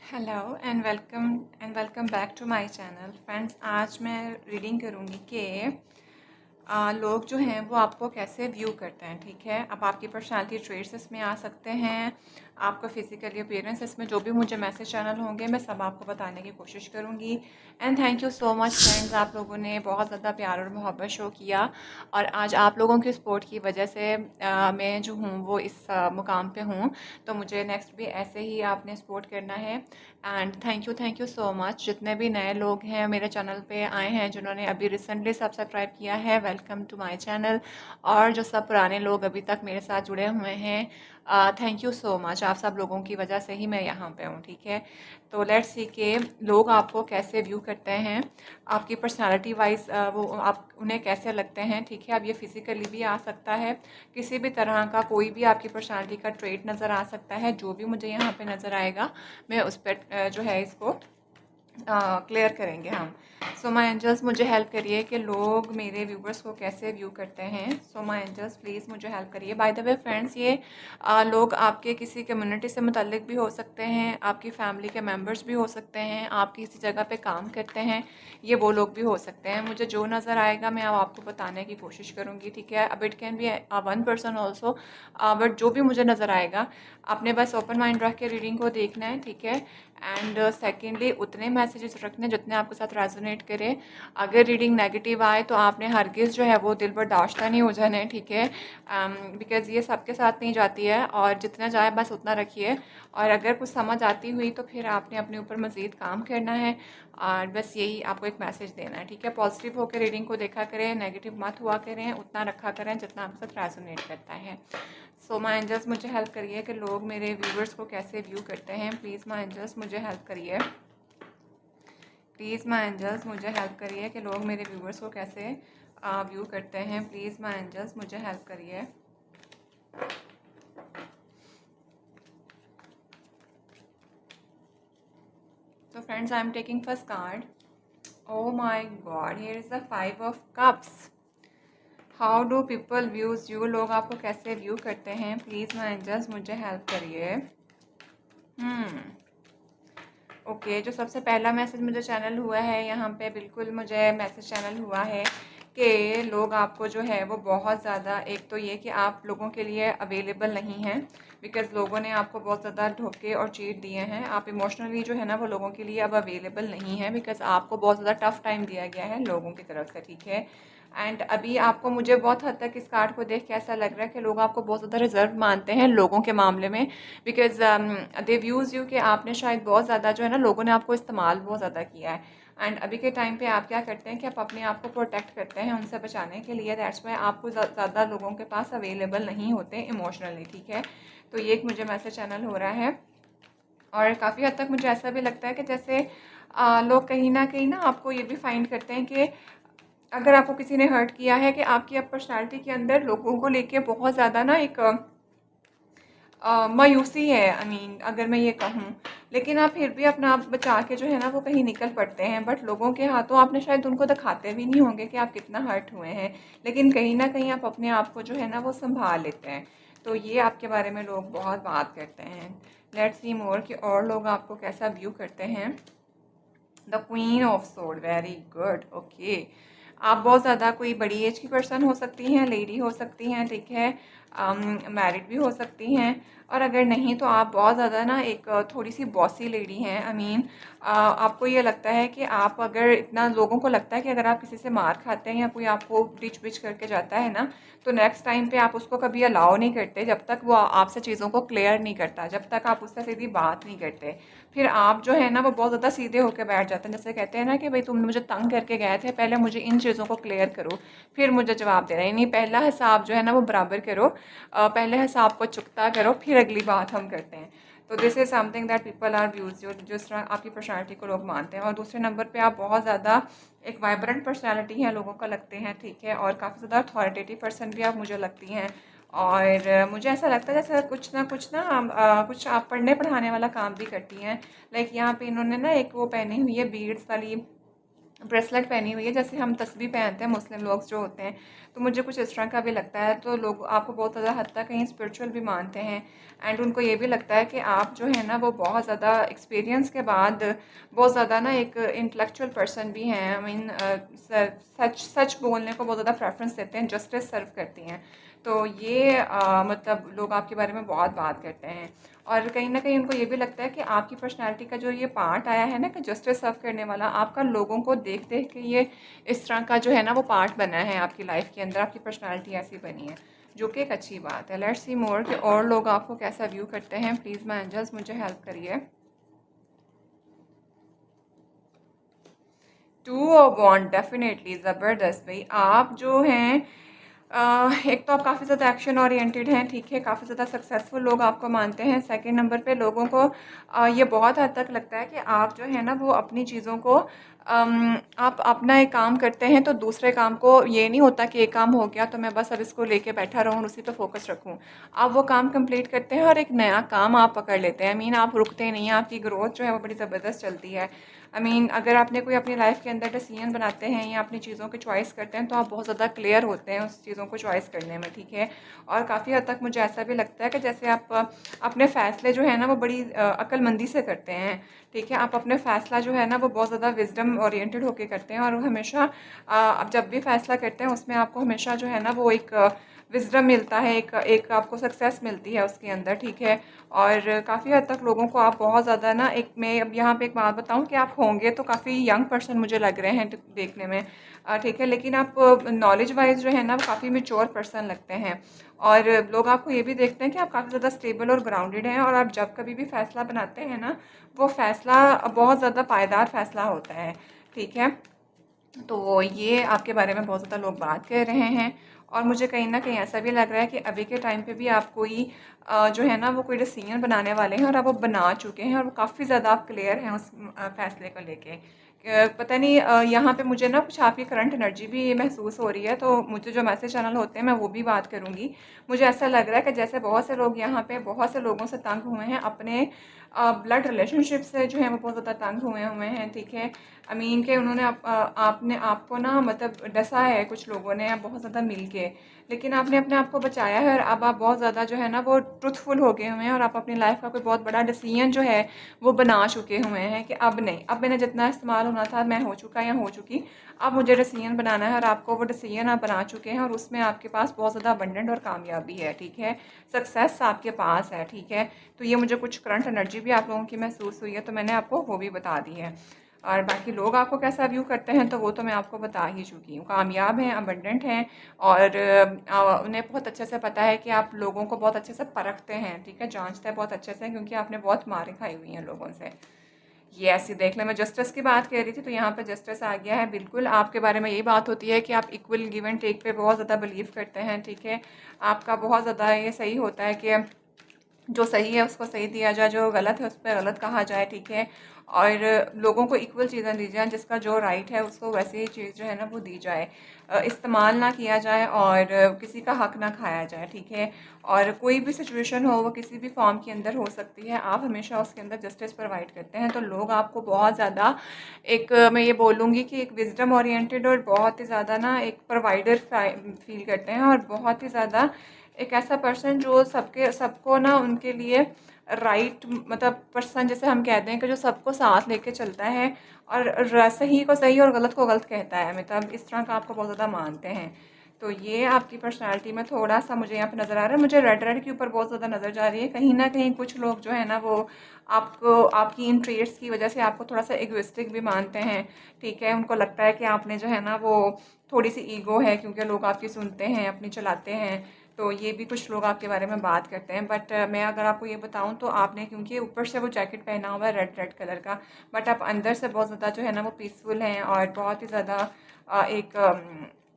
Hello and welcome back to my channel friends. आज मैं reading करूँगी कि लोग जो हैं वो आपको कैसे व्यू करते हैं। ठीक है, अब आपकी पर्सनालिटी ट्रेट्स इसमें आ सकते हैं, आपका फिजिकली अपीयरेंस इसमें, जो भी मुझे मैसेज चैनल होंगे मैं सब आपको बताने की कोशिश करूँगी। And thank you so much friends, आप लोगों ने बहुत ज़्यादा प्यार और मोहब्बत शो किया और आज आप लोगों की सपोर्ट की वजह से मैं जो हूँ वो इस मुकाम पे हूँ। तो मुझे नेक्स्ट भी ऐसे ही आपने सपोर्ट करना है। And thank you so much जितने भी नए लोग हैं मेरे चैनल पे आए हैं, जिन्होंने अभी रिसेंटली सब्सक्राइब किया है, वेलकम टू माय चैनल। और जो सब पुराने लोग अभी तक मेरे साथ जुड़े हुए हैं, थैंक यू सो मच। आप सब लोगों की वजह से ही मैं यहाँ पे हूँ। ठीक है, तो लेट्स सी के लोग आपको कैसे व्यू करते हैं, आपकी पर्सनालिटी वाइज वो आप उन्हें कैसे लगते हैं। ठीक है, अब ये फिजिकली भी आ सकता है, किसी भी तरह का कोई भी आपकी पर्सनालिटी का ट्रेट नज़र आ सकता है। जो भी मुझे यहाँ पे नज़र आएगा मैं उस पर जो है इसको क्लियर करेंगे हम। सो माय एंजल्स मुझे हेल्प करिए कि लोग मेरे व्यूवर्स को कैसे व्यू करते हैं। सो माय एंजल्स प्लीज़ मुझे हेल्प करिए। बाय द वे फ्रेंड्स, ये लोग आपके किसी कम्युनिटी से मुतल्लिक भी हो सकते हैं, आपकी फैमिली के मेंबर्स भी हो सकते हैं, आप किसी जगह पे काम करते हैं, ये वो लोग भी हो सकते हैं। मुझे जो नज़र आएगा मैं अब आपको बताने की कोशिश करूँगी। ठीक है, अब it can be one person also, but जो भी मुझे नज़र आएगा आपने बस ओपन माइंड रख के रीडिंग को देखना है। ठीक है, एंड सेकेंडली उतने मैसेजेस रखने जितने आपके साथ रेजोनेट करे। अगर रीडिंग नेगेटिव आए तो आपने हरगिज़ जो है वो दिल बर्दाश्त नहीं हो जाना है। ठीक है, बिकॉज़ ये सबके साथ नहीं जाती है और जितना जाए बस उतना रखिए। और अगर कुछ समझ आती हुई तो फिर आपने अपने ऊपर मज़ीद काम करना है और बस यही आपको एक मैसेज देना है। ठीक है, पॉजिटिव होकर रीडिंग को देखा करें, नेगेटिव मत हुआ करें, उतना रखा करें जितना आपके साथ रेजोनेट करता है। सो माय एंजल्स मुझे हेल्प करिए कि लोग मेरे व्यूवर्स को कैसे व्यू करते हैं। प्लीज़ माय एंजल्स मुझे हेल्प करिए। प्लीज़ माय एंजल्स मुझे हेल्प करिए कि लोग मेरे व्यूवर्स को कैसे व्यू करते हैं। प्लीज़ माय एंजल्स मुझे हेल्प करिए। तो friends, I am taking first card. Oh my God, here is the 5 of cups. How do people views you, लोग आपको कैसे व्यू करते हैं। प्लीज़ माय एंजल्स मुझे हेल्प करिए। ओके, जो सबसे पहला मैसेज मुझे चैनल हुआ है यहाँ पे, बिल्कुल मुझे मैसेज चैनल हुआ है कि लोग आपको जो है वो बहुत ज़्यादा, एक तो ये कि आप लोगों के लिए अवेलेबल नहीं हैं, बिकॉज़ लोगों ने आपको बहुत ज़्यादा धोखे और चीट दिए हैं। आप इमोशनली जो है ना वो लोगों के लिए अब अवेलेबल नहीं है, बिकॉज़ आपको बहुत ज़्यादा टफ टाइम दिया गया है लोगों की तरफ से। ठीक है, एंड अभी आपको, मुझे बहुत हद तक इस कार्ड को देख के ऐसा लग रहा है कि लोग आपको बहुत ज़्यादा रिजर्व मानते हैं लोगों के मामले में, बिकॉज दे व्यूज़ यू कि आपने शायद बहुत ज़्यादा जो है ना, लोगों ने आपको इस्तेमाल बहुत ज़्यादा किया है। एंड अभी के टाइम पे आप क्या करते हैं कि आप अपने आप को प्रोटेक्ट करते हैं उनसे बचाने के लिए। दैट्स वाई आपको ज़्यादा लोगों के पास अवेलेबल नहीं होते इमोशनली। ठीक है, तो ये एक मुझे मैसेज चैनल हो रहा है। और काफ़ी हद तक मुझे ऐसा भी लगता है कि जैसे लोग कहीं ना आपको ये भी फाइंड करते हैं कि अगर आपको किसी ने हर्ट किया है, कि आपकी अब पर्सनैलिटी के अंदर लोगों को लेके बहुत ज़्यादा ना एक मायूसी है। आई मीन अगर मैं ये कहूँ, लेकिन आप फिर भी अपना आप बचा के जो है ना वो कहीं निकल पड़ते हैं। बट लोगों के हाथों आपने शायद उनको दिखाते भी नहीं होंगे कि आप कितना हर्ट हुए हैं, लेकिन कहीं ना कहीं आप अपने आप को जो है ना वो संभाल लेते हैं। तो ये आपके बारे में लोग बहुत बात करते हैं। लेट्स सी मोर कि और लोग आपको कैसा व्यू करते हैं। The queen of sword, very good. Okay, आप बहुत ज़्यादा कोई बड़ी एज की पर्सन हो सकती हैं, लेडी हो सकती हैं। ठीक है, मैरिड भी हो सकती हैं। और अगर नहीं तो आप बहुत ज़्यादा ना एक थोड़ी सी बॉसी लेडी हैं। आई मीन आपको ये लगता है कि आप, अगर इतना लोगों को लगता है कि अगर आप किसी से मार खाते हैं या कोई आपको डिच बिच करके जाता है ना, तो नेक्स्ट टाइम पे आप उसको कभी अलाउ नहीं करते जब तक वो आपसे चीज़ों को क्लियर नहीं करता, जब तक आप उससे सीधी बात नहीं करते। फिर आप जो है ना वो बहुत ज़्यादा सीधे होकर बैठ जाते हैं। जैसे कहते हैं ना कि भाई तुम मुझे तंग करके गए थे, पहले मुझे इन चीज़ों को क्लियर करो फिर मुझे जवाब देना है। नहीं, पहला हिसाब जो है ना वो बराबर करो, पहले हिसाब को चुकता करो, फिर अगली बात हम करते हैं। तो this is something that people are views, जो जिस तरह आपकी पर्सनैलिटी को लोग मानते हैं। और दूसरे नंबर पे आप बहुत ज़्यादा एक वाइब्रेंट पर्सनैलिटी है, लोगों का लगते हैं। ठीक है, और काफ़ी ज़्यादा अथॉरिटेटिव पर्सन भी आप मुझे लगती हैं। और मुझे ऐसा लगता है जैसे कुछ ना कुछ आप पढ़ने पढ़ाने वाला काम भी करती हैं। लाइक यहाँ पे इन्होंने ना एक वो पहनी हुई है बीड्स वाली ब्रेसलेट पहनी हुई है, जैसे हम तस्बीह पहनते हैं मुस्लिम लोग जो होते हैं, तो मुझे कुछ इस तरह का भी लगता है। तो लोग आपको बहुत ज़्यादा हद तक कहीं स्पिरिचुअल भी मानते हैं, एंड उनको ये भी लगता है कि आप जो है ना वो बहुत ज़्यादा एक्सपीरियंस के बाद बहुत ज़्यादा ना एक इंटेलेक्चुअल पर्सन भी हैं। आई मीन सच सच बोलने को बहुत ज़्यादा प्रेफरेंस देते हैं, जस्टिस सर्व करती हैं। तो ये मतलब लोग आपके बारे में बहुत बात करते हैं, और कहीं न कहीं उनको ये भी लगता है कि आपकी पर्सनैलिटी का जो ये पार्ट आया है ना कि जस्टिस सर्व करने वाला, आपका लोगों को देख-देख के ये इस तरह का जो है ना वो पार्ट बना है आपकी लाइफ़ के अंदर, आपकी पर्सनैलिटी ऐसी बनी है, जो कि एक अच्छी बात है। लेट्स सी मोर कि और लोग आपको कैसा व्यू करते हैं। प्लीज़ माय एंजल्स मुझे हेल्प करिए। टू ऑफ वॉन्ड, डेफिनेटली ज़बरदस्त भाई। आप जो हैं एक तो आप काफ़ी ज़्यादा एक्शन ओरिएंटेड हैं, ठीक है, काफ़ी ज़्यादा सक्सेसफुल लोग आपको मानते हैं। सेकंड नंबर पे लोगों को ये बहुत हद तक लगता है कि आप जो है ना वो अपनी चीज़ों को आप अपना एक काम करते हैं तो दूसरे काम को ये नहीं होता कि एक काम हो गया तो मैं बस अब इसको लेके बैठा रहूँ और उसी पे फोकस रखूँ। आप वो काम कंप्लीट करते हैं और एक नया काम आप पकड़ लेते हैं। आई मीन आप रुकते नहीं हैं, आपकी ग्रोथ जो है वो बड़ी ज़बरदस्त चलती है। आई मीन अगर आपने कोई अपनी लाइफ के अंदर डिसीजन बनाते हैं या अपनी चीज़ों की चॉइस करते हैं तो आप बहुत ज़्यादा क्लियर होते हैं उस चीज़ों को चॉइस करने में, ठीक है। और काफ़ी हद तक मुझे ऐसा भी लगता है कि जैसे आप अपने फ़ैसले जो है ना वो बड़ी अक्लमंदी से करते हैं, ठीक है। आप अपने फ़ैसला जो है ना वो बहुत ज़्यादा विजडम ओरिएंटेड होकर करते हैं, और हमेशा आप जब भी फ़ैसला करते हैं उसमें आपको हमेशा जो है ना वो एक विज़डम मिलता है, एक एक आपको सक्सेस मिलती है उसके अंदर, ठीक है। और काफ़ी हद तक लोगों को आप बहुत ज़्यादा ना, एक मैं अब यहाँ पे एक बात बताऊँ कि आप होंगे तो काफ़ी यंग पर्सन मुझे लग रहे हैं देखने में, ठीक है, लेकिन आप नॉलेज वाइज जो है ना वो काफ़ी मेच्योर पर्सन लगते हैं। और लोग आपको ये भी देखते हैं कि आप काफ़ी ज़्यादा स्टेबल और ग्राउंडेड हैं, और आप जब कभी भी फ़ैसला बनाते हैं ना वो फ़ैसला बहुत ज़्यादा पायदार फ़ैसला होता है, ठीक है। तो ये आपके बारे में बहुत ज़्यादा लोग बात कर रहे हैं, और मुझे कहीं न कहीं ऐसा भी लग रहा है कि अभी के टाइम पे भी आप कोई जो है ना वो कोई डिसीजन बनाने वाले हैं और आप वो बना चुके हैं, और वो काफ़ी ज़्यादा आप क्लियर हैं उस फैसले को लेके। पता नहीं यहाँ पे मुझे ना कुछ आपकी करंट एनर्जी भी महसूस हो रही है, तो मुझे जो मैसेज चैनल होते हैं मैं वो भी बात करूँगी। मुझे ऐसा लग रहा है कि जैसे बहुत से लोग यहाँ पे बहुत से लोगों से तंग हुए हैं, अपने ब्लड रिलेशनशिप से जो है वो बहुत ज़्यादा तंग हुए हुए हैं, ठीक है। आई मीन कि उन्होंने आपने आपको ना मतलब डसा है कुछ लोगों ने बहुत ज़्यादा मिल के, लेकिन आपने अपने आप को बचाया है, और अब आप बहुत ज़्यादा जो है ना वो ट्रुथफुल हो गए हुए हैं, और आप अपनी लाइफ का कोई बहुत बड़ा डिसीजन जो है वो बना चुके हुए हैं कि अब नहीं, अब मैंने जितना इस्तेमाल होना था मैं हो चुका या हो चुकी, अब मुझे डिसीजन बनाना है, और आपको वो डिसीजन आप बना चुके हैं, और उसमें आपके पास बहुत ज़्यादा अबंडेंट और कामयाबी है, ठीक है, सक्सेस आपके पास है, ठीक है। तो ये मुझे कुछ करंट एनर्जी भी आप लोगों की महसूस हुई है, तो मैंने आपको वो भी बता दी है। और बाकी लोग आपको कैसा व्यू करते हैं तो वो तो मैं आपको बता ही चुकी हूँ। कामयाब हैं, अबंडेंट हैं, और उन्हें बहुत अच्छे से पता है कि आप लोगों को बहुत अच्छे से परखते हैं, ठीक है, जाँचते हैं बहुत अच्छे से, क्योंकि आपने बहुत मारें खाई हुई हैं लोगों से। ये ऐसी देख लें, मैं जस्टिस की बात कह रही थी तो यहाँ पे जस्टिस आ गया है। बिल्कुल आपके बारे में यही बात होती है कि आप इक्वल गिव एंड टेक पे बहुत ज़्यादा बिलीव करते हैं, ठीक है। आपका बहुत ज़्यादा ये सही होता है कि जो सही है उसको सही दिया जाए, जो गलत है उस पर गलत कहा जाए, ठीक है। और लोगों को इक्वल चीज़ें दी जाएँ, जिसका जो राइट है उसको वैसे ही चीज़ जो है ना वो दी जाए। इस्तेमाल ना किया जाए और किसी का हक ना खाया जाए, ठीक है। और कोई भी सिचुएशन हो वो किसी भी फॉर्म के अंदर हो सकती है, आप हमेशा उसके अंदर जस्टिस प्रोवाइड करते हैं। तो लोग आपको बहुत ज़्यादा एक मैं ये बोलूँगी कि एक विज़डम ओरिएंटेड और बहुत ही ज़्यादा ना एक प्रोवाइडर फ़ील करते हैं, और बहुत ही ज़्यादा एक ऐसा पर्सन जो सबको ना उनके लिए राइट मतलब पर्सन, जैसे हम कहते हैं कि जो सबको साथ लेके चलता है, और सही को सही और गलत को गलत कहता है, मतलब इस तरह का आपको बहुत ज़्यादा मानते हैं। तो ये आपकी पर्सनालिटी में थोड़ा सा मुझे यहाँ पे नज़र आ रहा है। मुझे रेड रेड के ऊपर बहुत ज़्यादा नज़र जा रही है। कहीं ना कहीं कुछ लोग जो है ना वो आपको आपकी इन ट्रेड्स की वजह से आपको थोड़ा सा एगोइस्टिक भी मानते हैं, ठीक है। उनको लगता है कि आपने जो है ना वो थोड़ी सी ईगो है, क्योंकि लोग आपकी सुनते हैं, अपनी चलाते हैं। तो ये भी कुछ लोग आपके बारे में बात करते हैं, बट मैं अगर आपको ये बताऊं तो आपने, क्योंकि ऊपर से वो जैकेट पहना हुआ है रेड रेड कलर का, बट आप अंदर से बहुत ज़्यादा जो है ना वो पीसफुल हैं, और बहुत ही ज़्यादा एक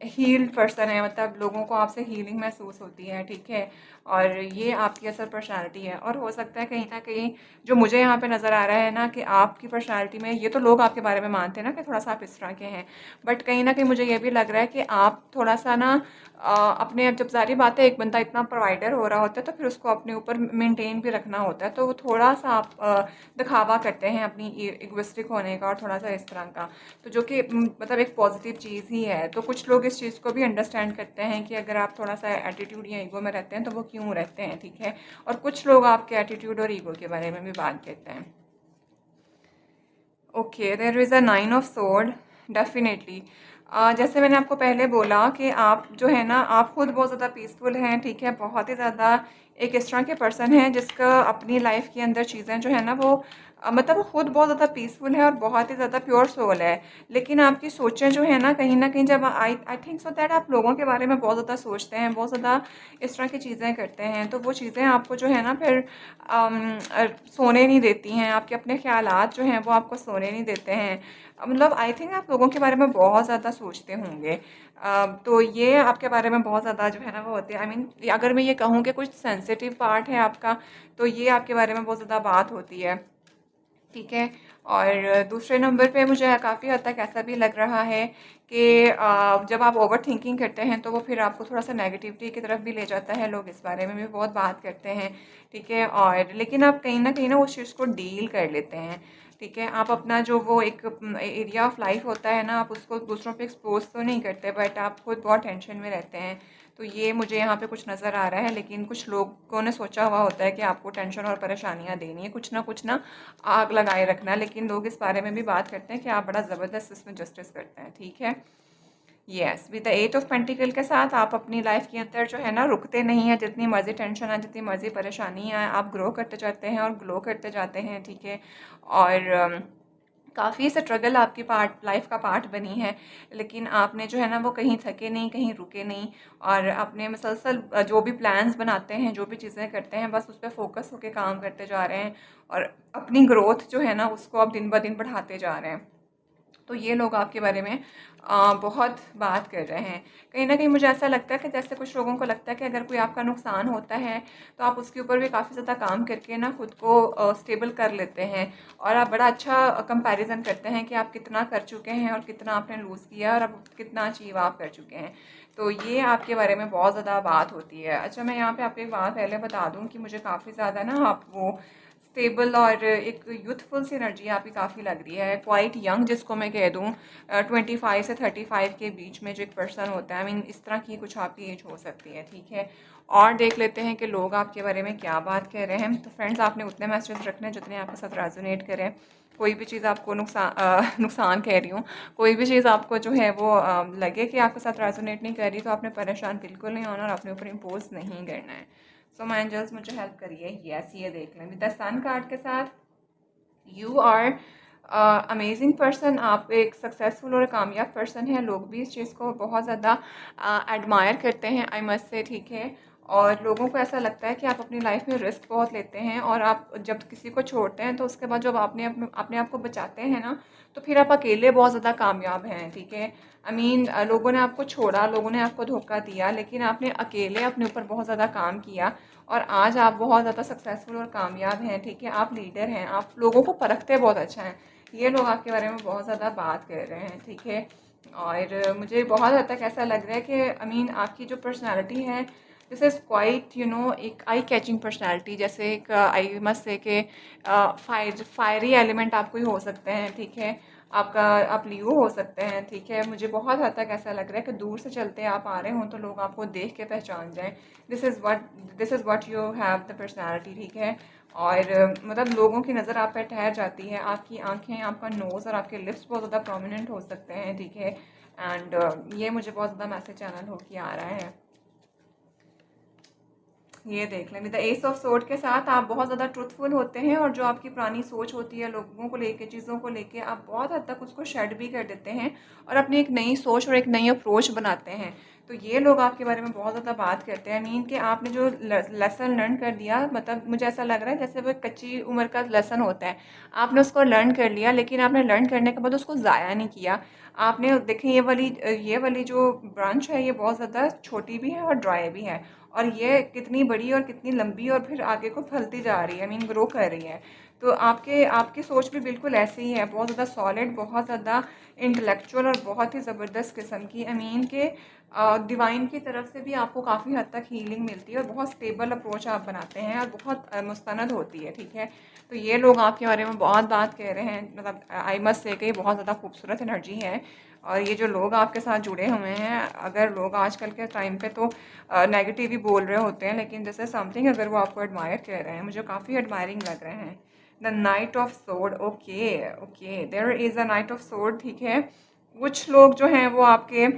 हील्ड पर्सन है, मतलब लोगों को आपसे हीलिंग महसूस होती है, ठीक है। और ये आपकी असल पर्सनालिटी है। और हो सकता है कहीं ना कहीं जो मुझे यहाँ पे नज़र आ रहा है ना कि आपकी पर्सनालिटी में, ये तो लोग आपके बारे में मानते हैं ना कि थोड़ा सा आप इस तरह के हैं, बट कहीं ना कहीं मुझे ये भी लग रहा है कि आप थोड़ा सा ना अपने, अब जब सारी बातें, एक बंदा इतना प्रोवाइडर हो रहा होता है तो फिर उसको अपने ऊपर मेंटेन भी रखना होता है, तो वो थोड़ा सा आप दिखावा करते हैं अपनी इगोइस्टिक होने का और थोड़ा सा इस तरह का, तो जो कि मतलब एक पॉजिटिव चीज़ ही है। तो कुछ लोग इस चीज़ को भी अंडरस्टैंड करते हैं कि अगर आप थोड़ा सा एटीट्यूड या ईगो में रहते हैं तो वो क्यों रहते हैं, ठीक है। और कुछ लोग आपके एटीट्यूड और ईगो के बारे में भी बात करते हैं। Okay, there is a nine of sword, definitely. जैसे मैंने आपको पहले बोला कि आप जो है ना, आप खुद बहुत ज़्यादा पीसफुल हैं, ठीक है, बहुत ही ज़्यादा एक इस तरह के पर्सन हैं जिसका अपनी लाइफ के अंदर चीज़ें जो है ना वो मतलब वो खुद बहुत ज़्यादा पीसफुल है और बहुत ही ज़्यादा प्योर सोल है। लेकिन आपकी सोचें जो है ना कहीं जब आई आई थिंक सो दैट आप लोगों के बारे में बहुत ज़्यादा सोचते हैं, बहुत ज़्यादा इस तरह की चीज़ें करते हैं, तो वो चीज़ें आपको जो है ना फिर सोने नहीं देती हैं, आपके अपने ख़्यालात जो हैं वो आपको सोने नहीं देते हैं। मतलब आई थिंक आप लोगों के बारे में बहुत ज़्यादा सोचते होंगे। तो ये आपके बारे में बहुत ज़्यादा जो है ना वो होती है, आई मीन अगर मैं ये कहूँ कि कुछ सेंसिटिव पार्ट है आपका, तो ये आपके बारे में बहुत ज़्यादा बात होती है, ठीक है। और दूसरे नंबर पे मुझे काफ़ी हद तक ऐसा भी लग रहा है कि जब आप ओवर थिंकिंग करते हैं तो वो फिर आपको थोड़ा सा नेगेटिविटी की तरफ भी ले जाता है, लोग इस बारे में भी बहुत बात करते हैं, ठीक है। और लेकिन आप कहीं ना उस चीज़ को डील कर लेते हैं, ठीक है। आप अपना जो वो एक एरिया ऑफ लाइफ होता है ना, आप उसको दूसरों पे एक्सपोज तो नहीं करते, बट आप खुद बहुत टेंशन में रहते हैं। तो ये मुझे यहाँ पे कुछ नज़र आ रहा है, लेकिन कुछ लोगों ने सोचा हुआ होता है कि आपको टेंशन और परेशानियाँ देनी है, कुछ ना आग लगाए रखना, लेकिन लोग इस बारे में भी बात करते हैं कि आप बड़ा ज़बरदस्त इसमें जस्टिस करते हैं, ठीक है। Yes, with the eight of pentacle के साथ आप अपनी लाइफ के अंदर जो है ना रुकते नहीं हैं, जितनी मर्जी टेंशन आए, जितनी मर्जी परेशानी आए, आप ग्रो करते जाते हैं और ग्लो करते जाते हैं, ठीक है। और काफ़ी स्ट्रगल आपकी पार्ट लाइफ का पार्ट बनी है, लेकिन आपने जो है ना वो कहीं थके नहीं, कहीं रुके नहीं, और अपने मुसलसल जो भी प्लान्स बनाते हैं, जो भी चीज़ें करते हैं, बस उस पर फोकस होकर काम करते जा रहे हैं और अपनी ग्रोथ जो है ना उसको आप दिन ब दिन बढ़ाते जा रहे हैं। तो ये लोग आपके बारे में बहुत बात कर रहे हैं। कहीं न कहीं मुझे ऐसा लगता है कि जैसे कुछ लोगों को लगता है कि अगर कोई आपका नुकसान होता है, तो आप उसके ऊपर भी काफ़ी ज़्यादा काम करके ना खुद को स्टेबल कर लेते हैं, और आप बड़ा अच्छा कंपैरिज़न करते हैं कि आप कितना कर चुके हैं और कितना आपने लूज़ किया और अब कितना अचीव आप कर चुके हैं। तो ये आपके बारे में बहुत ज़्यादा बात होती है। अच्छा, मैं यहाँ पे आपको एक बात पहले बता दूँ कि मुझे काफ़ी ज़्यादा ना आप वो स्टेबल और एक यूथफुल सी एनर्जी आपकी काफ़ी लग रही है, क्वाइट यंग जिसको मैं कह दूँ, 25 से 35 के बीच में जो एक पर्सन होता है, आई मीन इस तरह की कुछ आपकी एज हो सकती है, ठीक है। और देख लेते हैं कि लोग आपके बारे में क्या बात कर रहे हैं। तो फ्रेंड्स, आपने उतने मैसेज रखने हैं जितने आपके साथ रेजोनेट करें। कोई भी चीज़ आपको नुकसान कह रही हूँ, कोई भी चीज़ आपको जो है वो लगे कि आपके साथ रेजोनेट नहीं कर रही, तो आपने परेशान बिल्कुल नहीं होना और अपने ऊपर इम्पोज नहीं करना है। सो माय एंजल्स, मुझे हेल्प करिए। यस, ये देख लें, विद द सन कार्ड के साथ यू आर अमेजिंग पर्सन, आप एक सक्सेसफुल और कामयाब पर्सन है। लोग भी इस चीज़ को बहुत ज़्यादा एडमायर करते हैं, आई मस्ट से, ठीक है। और लोगों को ऐसा लगता है कि आप अपनी लाइफ में रिस्क बहुत लेते हैं, और आप जब किसी को छोड़ते हैं तो उसके बाद जब आपने अपने आप को बचाते हैं ना, तो फिर आप अकेले बहुत ज़्यादा कामयाब हैं, ठीक है। आई मीन लोगों ने आपको छोड़ा, लोगों ने आपको धोखा दिया, लेकिन आपने अकेले अपने ऊपर बहुत ज़्यादा काम किया और आज आप बहुत ज़्यादा सक्सेसफुल और कामयाब हैं, ठीक है। आप लीडर हैं, आप लोगों को परखते बहुत अच्छा हैं। ये लोग आपके बारे में बहुत ज़्यादा बात कर रहे हैं, ठीक है। और मुझे बहुत हद तक ऐसा लग रहा है कि आई मीन आपकी जो पर्सनालिटी है, दिस इज़ क्वाइट एक आई कैचिंग पर्सनालिटी, जैसे एक आई मस्ट से कि फायरी एलिमेंट आप कोई हो सकते हैं, ठीक है। आपका आप लियो हो सकते हैं, ठीक है। मुझे बहुत हद तक ऐसा लग रहा है कि दूर से चलते आप आ रहे हों तो लोग आपको देख के पहचान जाएं। This is what you have the personality, ठीक है। और मतलब लोगों की नज़र आप पे ठहर जाती है, आपकी आंखें, आपका नोज़ और आपके लिप्स बहुत ज़्यादा प्रोमिनेंट हो सकते हैं, ठीक है। एंड ये मुझे बहुत ज़्यादा मैसेज चैनल हो के आ रहा है। ये देख लें, with the S of sword के साथ आप बहुत ज़्यादा ट्रुथफुल होते हैं, और जो आपकी पुरानी सोच होती है लोगों को लेके, चीज़ों को लेके, आप बहुत हद तक उसको शेड भी कर देते हैं और अपनी एक नई सोच और एक नई अप्रोच बनाते हैं। तो ये लोग आपके बारे में बहुत ज़्यादा बात करते हैं। मीन कि आपने जो लेसन लर्न कर दिया, मतलब मुझे ऐसा लग रहा है जैसे वो एक कच्ची उम्र का लेसन होता है, आपने उसको लर्न कर लिया, लेकिन आपने लर्न करने के बाद उसको ज़ाया नहीं किया। आपने देखें ये वाली जो ब्रांच है ये बहुत ज़्यादा छोटी भी है और ड्राई भी है, और ये कितनी बड़ी और कितनी लंबी और फिर आगे को फैलती जा रही है, मीन ग्रो कर रही है। तो आपके आपकी सोच भी बिल्कुल ऐसे ही है, बहुत ज़्यादा सॉलिड, बहुत ज़्यादा इंटेलेक्चुअल और बहुत ही ज़बरदस्त किस्म की। आई मीन के डिवाइन की तरफ से भी आपको काफ़ी हद तक हीलिंग मिलती है, और बहुत स्टेबल अप्रोच आप बनाते हैं, और बहुत मुस्तनद होती है, ठीक है। तो ये लोग आपके बारे में बहुत बात कह रहे हैं, मतलब आई मस्ट से कि बहुत ज़्यादा खूबसूरत एनर्जी है। और ये जो लोग आपके साथ जुड़े हुए हैं, अगर लोग आजकल के टाइम पे तो नेगेटिव ही बोल रहे होते हैं, लेकिन जैसे समथिंग अगर वो आपको एडमायर कर रहे हैं, मुझे काफ़ी एडमायरिंग लग रहे हैं। The knight of sword, okay okay, there is a knight of sword, ठीक है। कुछ लोग जो हैं वो आपके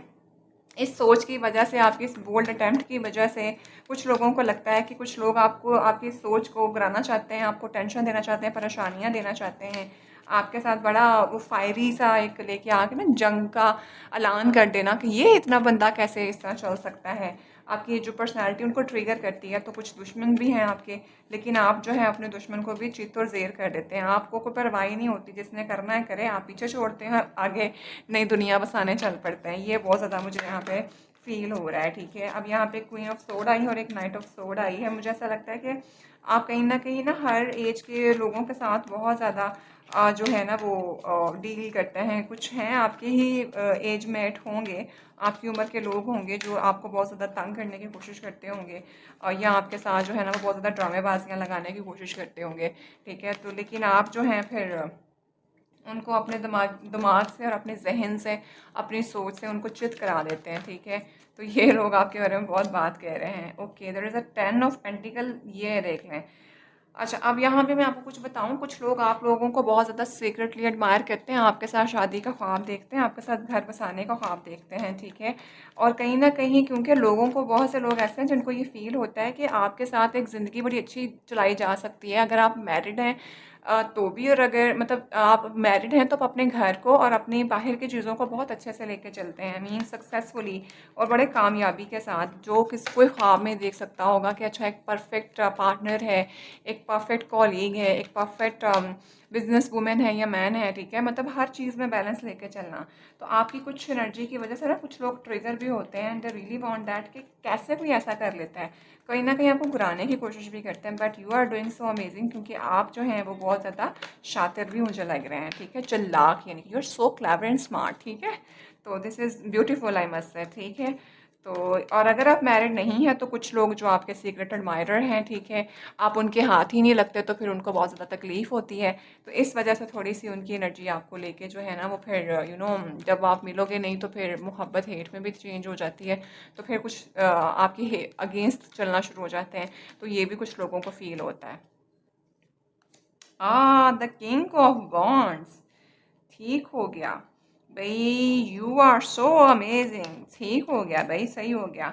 इस सोच की वजह से, आपकी इस बोल्ड अटेम्प्ट की वजह से, कुछ लोगों को लगता है कि कुछ लोग आपको, आपकी सोच को गिराना चाहते हैं, आपको टेंशन देना चाहते हैं, परेशानियां देना चाहते हैं, आपके साथ बड़ा वो फायरी सा एक लेके आके ना जंग का ऐलान कर देना कि ये इतना बंदा कैसे इस तरह चल सकता है। आपकी जो पर्सनालिटी उनको ट्रिगर करती है। तो कुछ दुश्मन भी हैं आपके, लेकिन आप जो है अपने दुश्मन को भी चित्त और ज़ेर कर देते हैं। आपको कोई परवाह ही नहीं होती, जिसने करना है करे, आप पीछे छोड़ते हैं, आगे नई दुनिया बसाने चल पड़ते हैं। ये बहुत ज़्यादा मुझे यहाँ पे फील हो रहा है, ठीक है। अब यहाँ पे क्वीन ऑफ सोड आई है और एक नाइट ऑफ सोड आई है। मुझे ऐसा लगता है कि आप कहीं ना कहीं ना हर एज के लोगों के साथ बहुत ज़्यादा जो है ना वो डील करते हैं। कुछ हैं आपके ही एज मेट होंगे, आपकी उम्र के लोग होंगे जो आपको बहुत ज़्यादा तंग करने की कोशिश करते होंगे, या आपके साथ जो है ना वो बहुत ज़्यादा ड्रामेबाजियाँ लगाने की कोशिश करते होंगे, ठीक है। तो लेकिन आप जो हैं फिर उनको अपने दिमाग दिमाग से और अपने जहन से, अपनी सोच से उनको चित करा देते हैं, ठीक है। तो ये लोग आपके बारे में बहुत बात कह रहे हैं। Okay, there is a 10 of pentacle, ये देख लें। अच्छा, अब यहाँ पे मैं आपको कुछ बताऊँ, कुछ लोग आप लोगों को बहुत ज़्यादा सीक्रेटली एडमायर करते हैं, आपके साथ शादी का ख्वाब देखते हैं, आपके साथ घर बसाने का ख्वाब देखते हैं, ठीक है। और कहीं ना कहीं क्योंकि लोगों को, बहुत से लोग ऐसे हैं जिनको ये फील होता है कि आपके साथ एक ज़िंदगी बड़ी अच्छी चलाई जा सकती है अगर आप मैरिड हैं, तो भी। और अगर मतलब आप मैरिड हैं तो आप अपने घर को और अपनी बाहर की चीज़ों को बहुत अच्छे से लेके चलते हैं, मीन सक्सेसफुली और बड़े कामयाबी के साथ। जो किस कोई ख्वाब में देख सकता होगा कि अच्छा एक परफेक्ट पार्टनर है, एक परफेक्ट कॉलीग है, एक परफेक्ट बिजनेस वूमेन है या मैन है, ठीक है। मतलब हर चीज़ में बैलेंस लेके चलना। तो आपकी कुछ एनर्जी की वजह से ना कुछ लोग ट्रिगर भी होते हैं, and they really want that कि कैसे कोई ऐसा कर लेता है, कहीं ना कहीं आपको गिराने की कोशिश भी करते हैं। But you are doing so amazing, क्योंकि आप जो हैं वो बहुत ज़्यादा शातिर भी मुझे लग रहे हैं, ठीक है। चालाक, यानी कि you are so clever and smart, ठीक है। तो this is beautiful, I must say, ठीक है। तो और अगर आप मैरिड नहीं हैं तो कुछ लोग जो आपके सीक्रेट एडमायरर हैं, ठीक है, आप उनके हाथ ही नहीं लगते तो फिर उनको बहुत ज़्यादा तकलीफ़ होती है। तो इस वजह से थोड़ी सी उनकी एनर्जी आपको लेके जो है ना वो फिर जब आप मिलोगे नहीं तो फिर मोहब्बत हेट में भी चेंज हो जाती है। तो फिर कुछ आपकी अगेंस्ट चलना शुरू हो जाते हैं। तो ये भी कुछ लोगों को फील होता है। द किंग ऑफ बॉन्ड्स, ठीक हो गया भाई, यू आर सो अमेजिंग, ठीक हो गया भाई, सही हो गया।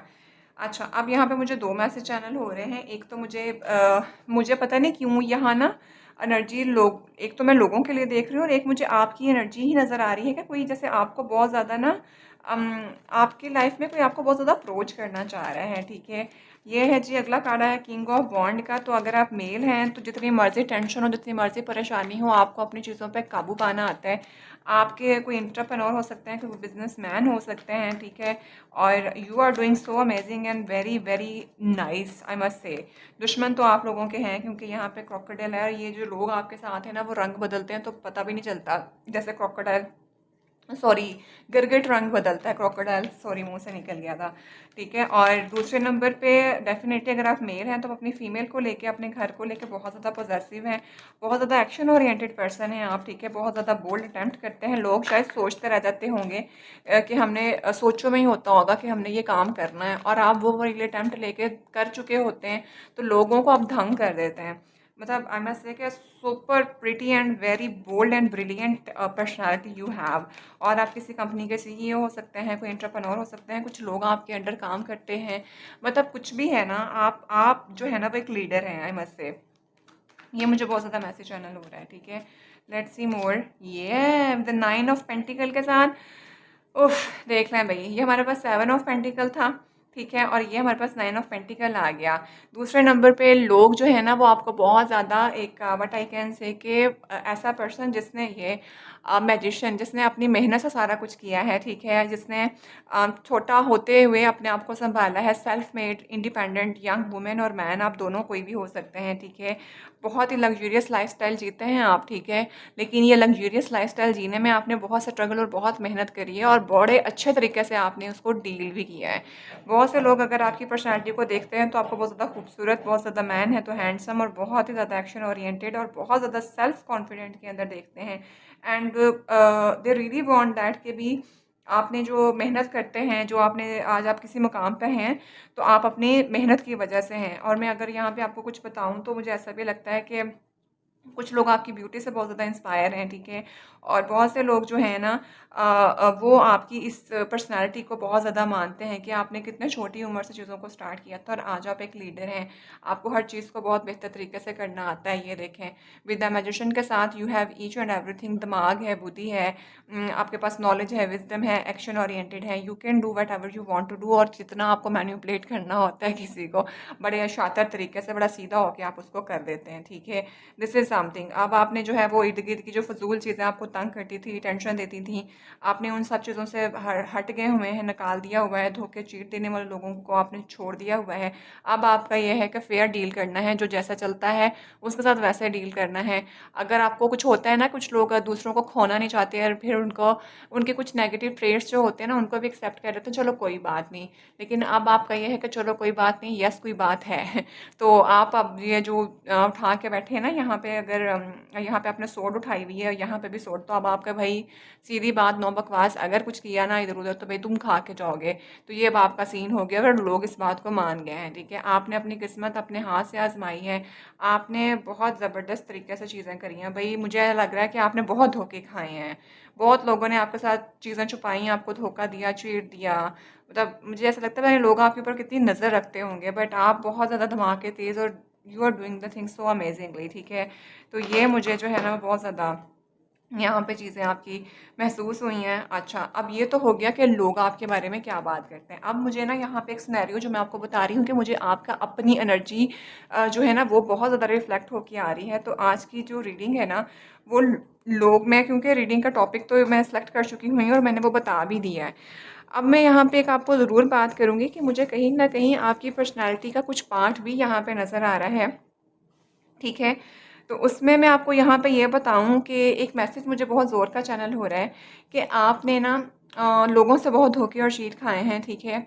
अच्छा, अब यहाँ पे मुझे दो मैसेज चैनल हो रहे हैं। एक तो मुझे पता नहीं क्यों यहाँ ना एनर्जी लोग, एक तो मैं लोगों के लिए देख रही हूँ और एक मुझे आपकी एनर्जी ही नज़र आ रही है कि कोई जैसे आपको बहुत ज़्यादा ना आपकी लाइफ में कोई आपको बहुत ज़्यादा अप्रोच करना चाह रहा है, ठीक है। ये है जी, अगला कार्ड है किंग ऑफ बॉन्ड का। तो अगर आप मेल हैं तो जितनी मर्जी टेंशन हो, जितनी मर्जी परेशानी हो, आपको अपनी चीज़ों पे काबू पाना आता है। आपके कोई एंटरप्रेन्योर हो सकते हैं, कोई बिजनेसमैन हो सकते हैं, ठीक है। और you are doing so amazing and very very nice, I must say. दुश्मन तो आप लोगों के हैं, क्योंकि यहाँ पे क्रोकोडाइल है। ये जो लोग आपके साथ हैं ना वो रंग बदलते हैं तो पता भी नहीं चलता, जैसे क्रोकोडाइल, सॉरी, गिरगिट रंग बदलता है, क्रोकोडाइल, सॉरी मुंह से निकल गया था, ठीक है। और दूसरे नंबर पे डेफिनेटली अगर आप मेल हैं तो अपनी फीमेल को लेके, अपने घर को लेके बहुत ज़्यादा पॉजेसिव हैं, बहुत ज़्यादा एक्शन ओरिएंटेड पर्सन हैं आप, ठीक है। बहुत ज़्यादा बोल्ड अटैम्प्ट करते हैं। लोग शायद सोचते रह जाते होंगे कि हमने सोचों में ही होता होगा कि हमने ये काम करना है, और आप वो वाले अटैम्प्ट लेके कर चुके होते हैं, तो लोगों को आप धंग कर देते हैं। मतलब आई मस्ट से कि super pretty and very bold and brilliant personality you have. और आप किसी कंपनी के सीईओ हो सकते हैं, कोई एंटरप्रेन्योर हो सकते हैं, कुछ लोग आपके अंडर काम करते हैं, मतलब कुछ भी है ना, आप जो है ना वो एक लीडर हैं, आई मस्ट से। ये मुझे बहुत ज़्यादा मैसेज चैनल हो रहा है, ठीक है। लेट्स सी मोर। ये द 9 ऑफ पेंटिकल के साथ, उफ़! देख लें भई, ये हमारे पास 7 ऑफ पेंटिकल था, ठीक है? और ये हमारे पास 9 ऑफ पेंटिकल आ गया। दूसरे नंबर पे लोग जो है ना वो आपको बहुत ज़्यादा एक व्हाट आई कैन से कि ऐसा पर्सन जिसने ये मैजिशियन जिसने अपनी मेहनत से सारा कुछ किया है, ठीक है? जिसने छोटा होते हुए अपने आप को सँभाला है, self made independent young woman और मैन आप दोनों कोई भी हो सकते हैं, ठीक है? बहुत ही लग्ज़रियस लाइफ़स्टाइल जीते हैं आप, ठीक है? लेकिन ये लग्ज़रियस लाइफ़स्टाइल जीने में आपने बहुत स्ट्रगल और बहुत मेहनत करी है और बड़े अच्छे तरीके से आपने उसको डील भी किया है। बहुत से लोग अगर आपकी पर्सनैलिटी को देखते हैं तो आपको बहुत ज़्यादा खूबसूरत, बहुत ज़्यादा मैन है तो हैंडसम और बहुत ही ज़्यादा एक्शन ओरिएंटेड और बहुत ज़्यादा सेल्फ कॉन्फिडेंट के अंदर देखते हैं। And they really want that कि भी आपने जो मेहनत करते हैं, जो आपने आज आप किसी मुकाम पे हैं, तो आप अपनी मेहनत की वजह से हैं। और मैं अगर यहाँ पे आपको कुछ बताऊँ तो मुझे ऐसा भी लगता है कि कुछ लोग आपकी ब्यूटी से बहुत ज़्यादा इंस्पायर हैं, ठीक है? और बहुत से लोग जो हैं ना वो आपकी इस पर्सनैलिटी को बहुत ज़्यादा मानते हैं कि आपने कितने छोटी उम्र से चीज़ों को स्टार्ट किया था और आज आप एक लीडर हैं। आपको हर चीज़ को बहुत बेहतर तरीके से करना आता है, ये देखें। विद द मैजिशियन के साथ you have each and everything, दिमाग है, बुद्धि है, आपके पास नॉलेज है, विज़डम है, एक्शन ओरिएंटेड है, you can do whatever you want to do और जितना आपको मैनिपुलेट करना होता है किसी को, बड़े शातिर तरीके से, बड़ा सीधा होके आप उसको कर देते हैं, ठीक है? This is something. अब आपने जो है वो इर्द-गिर्द की जो फ़िज़ूल चीज़ें आपको तंग करती थी, टेंशन देती थी, आपने उन सब चीज़ों से हट गए हुए हैं, निकाल दिया हुआ है, धोखे चीट देने वाले लोगों को आपने छोड़ दिया हुआ है। अब आपका ये है कि फेयर डील करना है, जो जैसा चलता है उसके साथ वैसे डील करना है। अगर आपको कुछ होता है ना, कुछ लोग दूसरों को खोना नहीं चाहते और फिर उनको उनके कुछ नेगेटिव ट्रेट्स जो होते हैं ना, उनको भी एक्सेप्ट कर लेते हैं, चलो कोई बात नहीं। लेकिन अब आपका ये है कि चलो कोई बात नहीं, यस कोई बात है। तो आप अब ये जो उठा के बैठे हैं ना यहाँ पे, अगर यहाँ पे आपने सोड उठाई हुई है, यहाँ पे भी सोड, तो अब आपका भाई सीधी बात नो बकवास, अगर कुछ किया ना इधर-उधर तो भाई तुम खा के जाओगे। तो ये अब आपका सीन हो गया और लोग इस बात को मान गए हैं, ठीक है? आपने अपनी किस्मत अपने हाथ से आज़माई है, आपने बहुत ज़बरदस्त तरीके से चीज़ें करी हैं। भई मुझे लग रहा है कि आपने बहुत धोखे खाए हैं। बहुत लोगों ने आपके साथ चीज़ें छुपाई हैं, आपको धोखा दिया, चीट दिया। मतलब मुझे ऐसा लगता है पता नहीं लोग आपके ऊपर कितनी नज़र रखते होंगे, बट आप बहुत ज़्यादा धमाके तेज़ और you are doing the things so amazingly, ठीक है? तो ये मुझे जो है ना बहुत ज़्यादा यहाँ पे चीज़ें आपकी महसूस हुई हैं। अच्छा, अब ये तो हो गया कि लोग आपके बारे में क्या बात करते हैं। अब मुझे ना यहाँ पे एक सिनेरियो जो मैं आपको बता रही हूँ कि मुझे आपका अपनी एनर्जी जो है ना वो बहुत ज़्यादा रिफ्लेक्ट होके आ रही है। तो आज की जो रीडिंग है ना वो लोग, मैं क्योंकि रीडिंग का टॉपिक तो मैं सेलेक्ट कर चुकी हुई हूँ और मैंने वो बता भी दिया है। अब मैं यहाँ पे एक आपको ज़रूर बात करूँगी कि मुझे कहीं न कहीं आपकी पर्सनैलिटी का कुछ पार्ट भी यहाँ पे नज़र आ रहा है, ठीक है? तो उसमें मैं आपको यहाँ पे ये बताऊँ कि एक मैसेज मुझे बहुत ज़ोर का चैनल हो रहा है कि आपने ना लोगों से बहुत धोखे और चीट खाए हैं, ठीक है?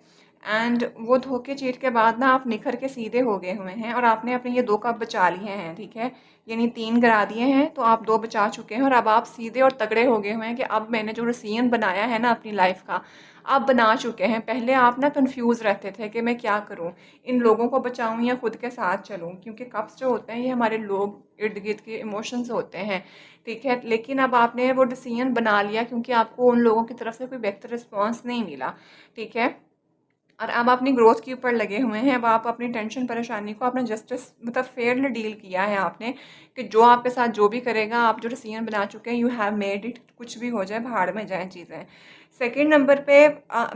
एंड वो धोखे चीट के बाद ना आप निखर के सीधे हो गए हुए हैं और आपने अपने ये 2 कप बचा लिए हैं, ठीक है? यानी 3 गिरा दिए हैं, तो आप 2 बचा चुके हैं और अब आप सीधे और तगड़े हो गए हुए हैं कि अब मैंने जो डिसीजन बनाया है ना अपनी लाइफ़ का, आप बना चुके हैं। पहले आप ना कन्फ्यूज़ रहते थे कि मैं क्या करूँ? इन लोगों को बचाऊँ या खुद के साथ चलूँ? क्योंकि कप्स जो होते हैं ये हमारे लोग इर्द-गिर्द के इमोशंस होते हैं, ठीक है? लेकिन अब आपने वो डिसीजन बना लिया क्योंकि आपको उन लोगों की तरफ से कोई बेहतर रिस्पॉन्स नहीं मिला, ठीक है? और अब अपनी ग्रोथ के ऊपर लगे हुए हैं। अब आप अपनी टेंशन परेशानी को आपने जस्टिस मतलब फेयरली डील किया है आपने कि जो आपके साथ जो भी करेगा, आप जो डिसीजन बना चुके हैं, यू हैव मेड इट, कुछ भी हो जाए, भाड़ में जाएँ चीज़ें। सेकंड नंबर पे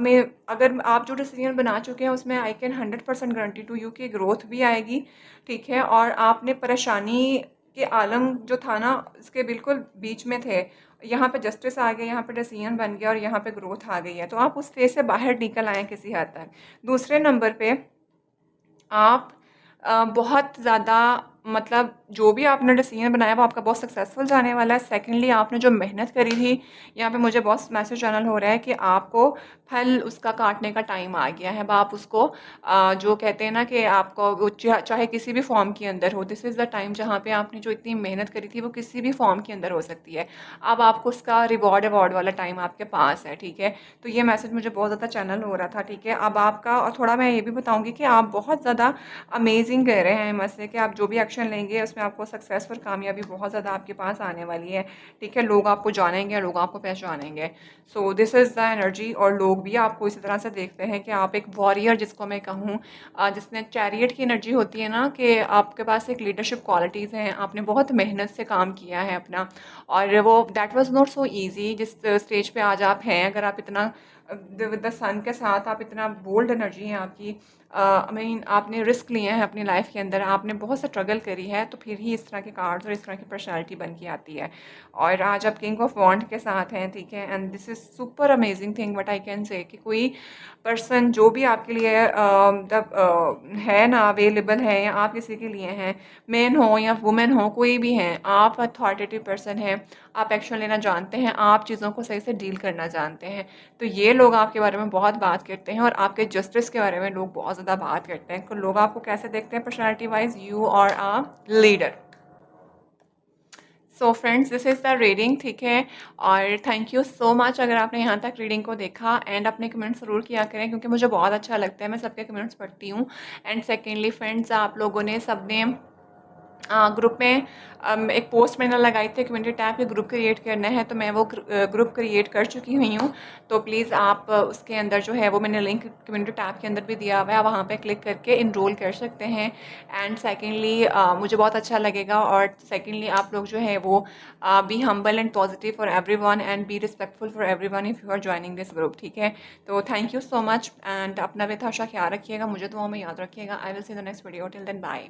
मैं अगर आप जो डिसीजन बना चुके हैं उसमें I can 100% guarantee to you कि ग्रोथ भी आएगी, ठीक है? और आपने परेशानी के आलम जो था ना, उसके बिल्कुल बीच में थे। यहाँ पे जस्टिस आ गया, यहाँ पे डिसीजन बन गया और यहाँ पे ग्रोथ आ गई है। तो आप उस फेज़ से बाहर निकल आए हैं किसी हद तक। दूसरे नंबर पे आप बहुत ज़्यादा मतलब जो भी आपने डिसीजन बनाया वो आपका बहुत सक्सेसफुल जाने वाला है। सेकंडली आपने जो मेहनत करी थी, यहाँ पे मुझे बहुत मैसेज चैनल हो रहा है कि आपको फल उसका काटने का टाइम आ गया है। अब आप उसको जो कहते हैं ना कि आपको वो चाहे किसी भी फॉर्म के अंदर हो, दिस इज़ द टाइम जहाँ पे आपने जो इतनी मेहनत करी थी वो किसी भी फॉर्म के अंदर हो सकती है। अब आपको उसका रिवॉर्ड अवॉर्ड वाला टाइम आपके पास है, ठीक है? तो ये मैसेज मुझे बहुत ज़्यादा चैनल हो रहा था, ठीक है? अब आपका और थोड़ा मैं ये भी बताऊँगी कि आप बहुत ज़्यादा अमेज़िंग कह रहे हैं मसले कि आप जो भी एक्शन डायरेक्शन लेंगे उसमें आपको सक्सेस और कामयाबी बहुत ज़्यादा आपके पास आने वाली है, ठीक है। लोग आपको जानेंगे, लोग आपको पहचानेंगे। So this is the energy. और लोग भी आपको इसी तरह से देखते हैं कि आप एक वॉरियर, जिसको मैं कहूँ, जिसने चैरियट की एनर्जी होती है ना, कि आपके पास एक लीडरशिप क्वालिटीज़ हैं, आपने बहुत मेहनत से काम किया है अपना, और वो that was not so easy जिस स्टेज पे आज आप हैं। अगर आप इतना विद द सन के साथ आप इतना बोल्ड एनर्जी है आपकी, आई मीन आपने रिस्क लिए हैं अपनी लाइफ के अंदर, आपने बहुत स्ट्रगल करी है, तो फिर ही इस तरह के कार्ड्स और इस तरह की पर्सनैलिटी बन के आती है। और आज आप किंग ऑफ वॉन्ड के साथ हैं, ठीक है। And this is super amazing thing what I can say, कि कोई पर्सन जो भी आपके लिए मतलब है ना अवेलेबल है, या आप किसी के लिए हैं, मेन हो या वुमेन हो, कोई भी हैं, आप अथॉरिटेटिव पर्सन हैं, आप एक्शन लेना जानते हैं, आप चीज़ों को सही से डील करना जानते हैं। तो ये लोग आपके बारे में बहुत बात करते हैं, और आपके जस्टिस के बारे में लोग बहुत ज़्यादा बात करते हैं। तो लोग आपको कैसे देखते हैं personality wise? You are a leader. So friends, this is the reading, ठीक है। और थैंक यू सो मच अगर आपने यहाँ तक रीडिंग को देखा, एंड अपने कमेंट्स ज़रूर किया करें, क्योंकि मुझे बहुत अच्छा लगता है, मैं सबके कमेंट्स पढ़ती हूँ। एंड सेकेंडली फ्रेंड्स, आप लोगों ने सबने ग्रुप में एक पोस्ट मैंने लगाई थी, कम्युनिटी टैब पे ग्रुप क्रिएट करना है, तो मैं वो ग्रुप क्रिएट कर चुकी हुई हूँ। तो प्लीज़ आप उसके अंदर जो है वो मैंने लिंक कम्युनिटी टैब के अंदर भी दिया हुआ है, वहाँ पे क्लिक करके इनरोल कर सकते हैं। एंड सेकेंडली मुझे बहुत अच्छा लगेगा। और सेकेंडली आप लोग जो है वो be humble and positive for everyone, and be respectful for everyone if you are joining this group, ठीक है। तो thank you so much, and अपना बेहद ख्याल रखिएगा, मुझे दुआओं में याद रखिएगा। I will see the next video, till then bye.